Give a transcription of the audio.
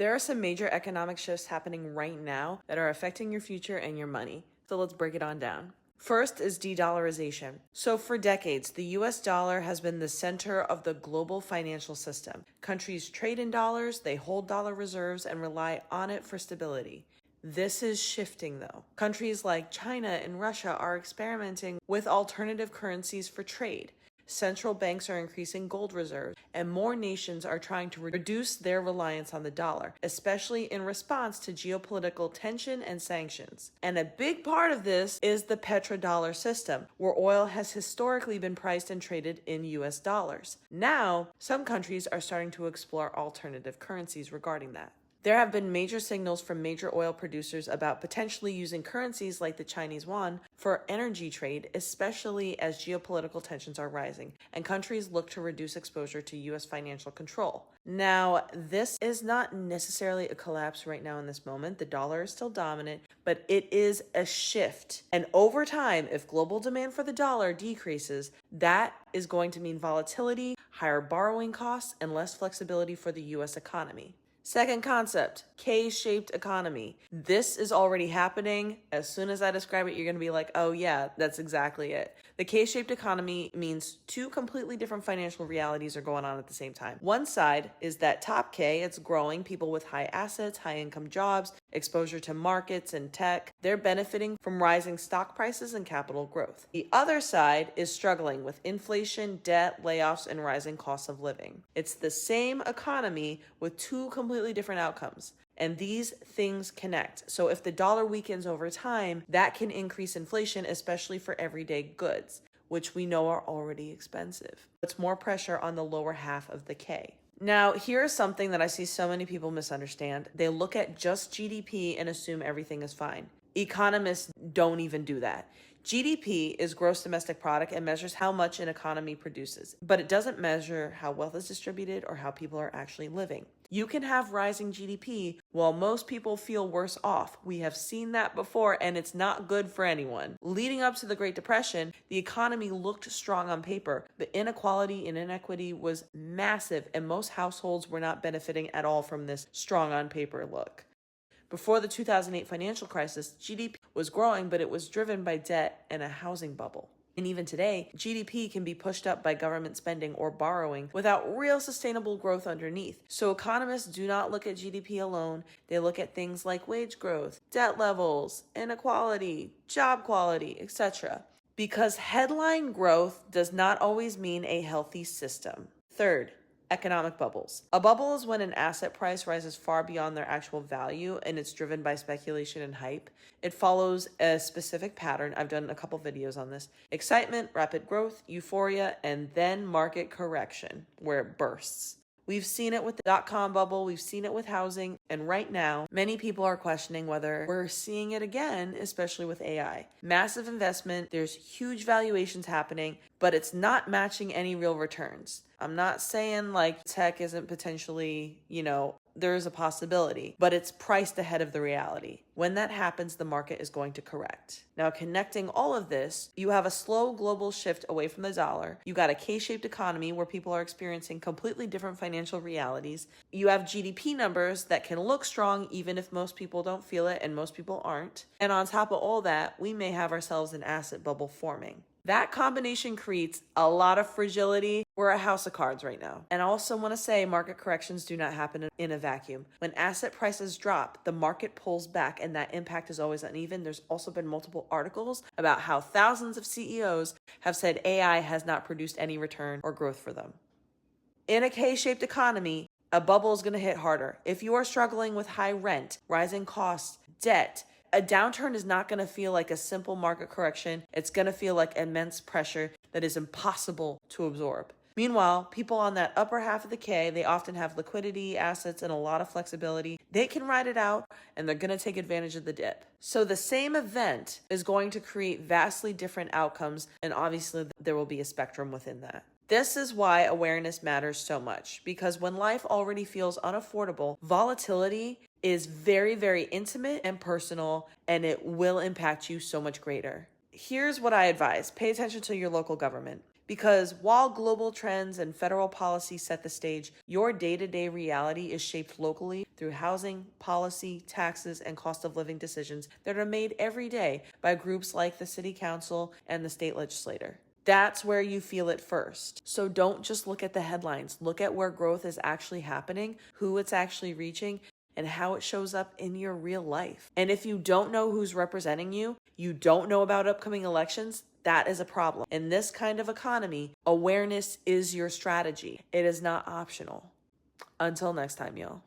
There are some major economic shifts happening right now that are affecting your future and your money. So let's break it on down. First is de-dollarization. So for decades, the US dollar has been the center of the global financial system. Countries trade in dollars, they hold dollar reserves, and rely on it for stability. This is shifting though. Countries like China and Russia are experimenting with alternative currencies for trade. Central banks are increasing gold reserves, and more nations are trying to reduce their reliance on the dollar, especially in response to geopolitical tension and sanctions. And a big part of this is the petrodollar system, where oil has historically been priced and traded in US dollars. Now, some countries are starting to explore alternative currencies regarding that. There have been major signals from major oil producers about potentially using currencies like the Chinese yuan for energy trade, especially as geopolitical tensions are rising and countries look to reduce exposure to U.S. financial control. Now, this is not necessarily a collapse right now in this moment. The dollar is still dominant, but it is a shift. And over time, if global demand for the dollar decreases, that is going to mean volatility, higher borrowing costs, and less flexibility for the U.S. economy. Second concept, K-shaped economy. This is already happening. As soon as I describe it, you're going to be like, oh yeah, that's exactly it. The K-shaped economy means two completely different financial realities are going on at the same time. One side is that top K, it's growing, people with high assets, high income jobs, exposure to markets and tech. They're benefiting from rising stock prices and capital growth. The other side is struggling with inflation, debt, layoffs, and rising costs of living. It's the same economy with two completely different outcomes. And these things connect. So if the dollar weakens over time, that can increase inflation, especially for everyday goods, which we know are already expensive. Puts more pressure on the lower half of the K. Now, here's something that I see so many people misunderstand. They look at just GDP and assume everything is fine. Economists don't even do that. GDP is gross domestic product and measures how much an economy produces, but it doesn't measure how wealth is distributed or how people are actually living. You can have rising GDP while most people feel worse off. We have seen that before, and it's not good for anyone. Leading up to the Great Depression, the economy looked strong on paper, but inequality and inequity was massive, and most households were not benefiting at all from this strong on paper look. Before the 2008 financial crisis, GDP was growing, but it was driven by debt and a housing bubble. And even today, GDP can be pushed up by government spending or borrowing without real sustainable growth underneath. So economists do not look at GDP alone. They look at things like wage growth, debt levels, inequality, job quality, etc. Because headline growth does not always mean a healthy system. Third, economic bubbles. A bubble is when an asset price rises far beyond their actual value and it's driven by speculation and hype. It follows a specific pattern. I've done a couple videos on this. Excitement, rapid growth, euphoria, and then market correction where it bursts. We've seen it with the dot-com bubble, we've seen it with housing, and right now, many people are questioning whether we're seeing it again, especially with AI. Massive investment, there's huge valuations happening, but it's not matching any real returns. I'm not saying like tech isn't potentially, there is a possibility, but it's priced ahead of the reality. When that happens, the market is going to correct. Now, connecting all of this, you have a slow global shift away from the dollar. You got a K-shaped economy where people are experiencing completely different financial realities. You have GDP numbers that can look strong even if most people don't feel it and most people aren't. And on top of all that, we may have ourselves an asset bubble forming. That combination creates a lot of fragility. We're a house of cards right now. And I also want to say market corrections do not happen in a vacuum. When asset prices drop, the market pulls back and that impact is always uneven. There's also been multiple articles about how thousands of CEOs have said AI has not produced any return or growth for them. In a K-shaped economy, a bubble is going to hit harder. If you are struggling with high rent, rising costs, debt, a downturn is not going to feel like a simple market correction. It's going to feel like immense pressure that is impossible to absorb. Meanwhile, people on that upper half of the K, they often have liquidity, assets, and a lot of flexibility. They can ride it out, and they're going to take advantage of the dip. So the same event is going to create vastly different outcomes, and obviously there will be a spectrum within that. This is why awareness matters so much, because when life already feels unaffordable, volatility is very, very intimate and personal, and it will impact you so much greater. Here's what I advise. Pay attention to your local government. Because while global trends and federal policy set the stage, your day-to-day reality is shaped locally through housing, policy, taxes, and cost of living decisions that are made every day by groups like the City Council and the state legislature. That's where you feel it first. So don't just look at the headlines. Look at where growth is actually happening, who it's actually reaching, and how it shows up in your real life. And if you don't know who's representing you, you don't know about upcoming elections, that is a problem. In this kind of economy, awareness is your strategy. It is not optional. Until next time, y'all.